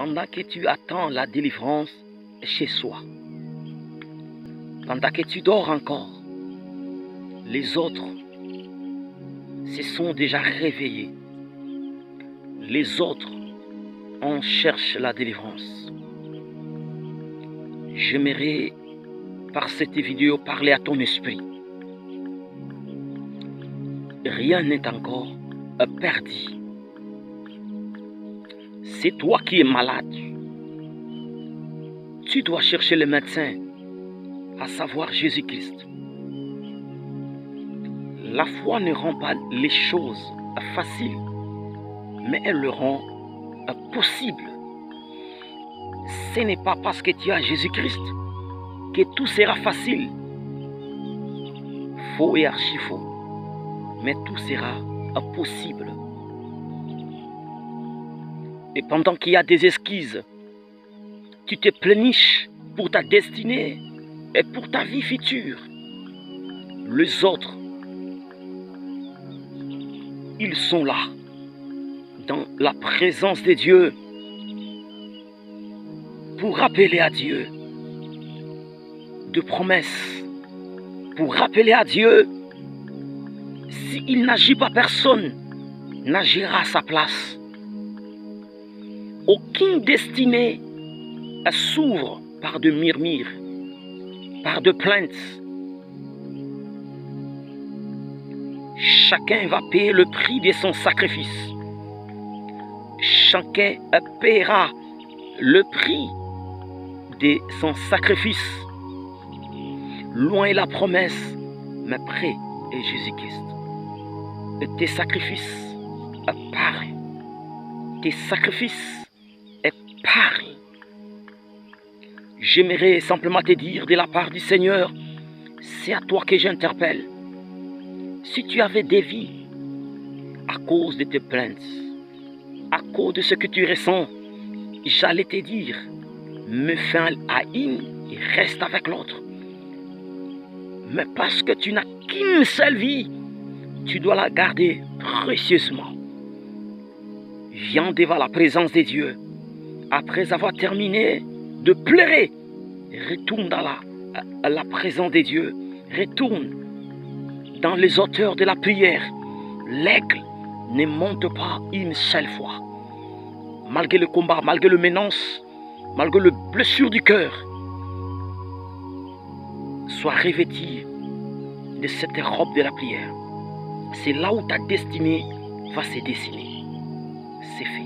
pendant que tu attends la délivrance chez soi, pendant que tu dors encore, les autres se sont déjà réveillés. Les autres, on cherche la délivrance. J'aimerais, par cette vidéo, parler à ton esprit. Rien n'est encore perdu. C'est toi qui es malade. Tu dois chercher le médecin, à savoir Jésus-Christ. La foi ne rend pas les choses faciles, mais elle le rend possible. Ce n'est pas parce que tu as Jésus-Christ que tout sera facile. Faux et archi-faux. Mais tout sera possible. Et pendant qu'il y a des esquisses, tu te pléniches pour ta destinée et pour ta vie future. Les autres, ils sont là, dans la présence de Dieu, pour rappeler à Dieu de promesses, pour rappeler à Dieu, s'il n'agit pas, personne n'agira à sa place. Aucune destinée s'ouvre par de murmures, par de plaintes. Chacun va payer le prix de son sacrifice. Chacun paiera le prix de son sacrifice. Loin est la promesse, mais près est Jésus-Christ. Tes sacrifices parlent. Tes sacrifices parlent. J'aimerais simplement te dire de la part du Seigneur, c'est à toi que j'interpelle. Si tu avais des vies à cause de tes plaintes, à cause de ce que tu ressens, j'allais te dire, mets fin à une et reste avec l'autre. Mais parce que tu n'as qu'une seule vie, tu dois la garder précieusement. Viens devant la présence de Dieu. Après avoir terminé de pleurer, retourne dans la présence de Dieu. Retourne dans les hauteurs de la prière. L'aigle ne monte pas une seule fois. Malgré le combat, malgré le menace, malgré le blessure du cœur, sois revêtu de cette robe de la prière. C'est là où ta destinée va se dessiner. C'est fait.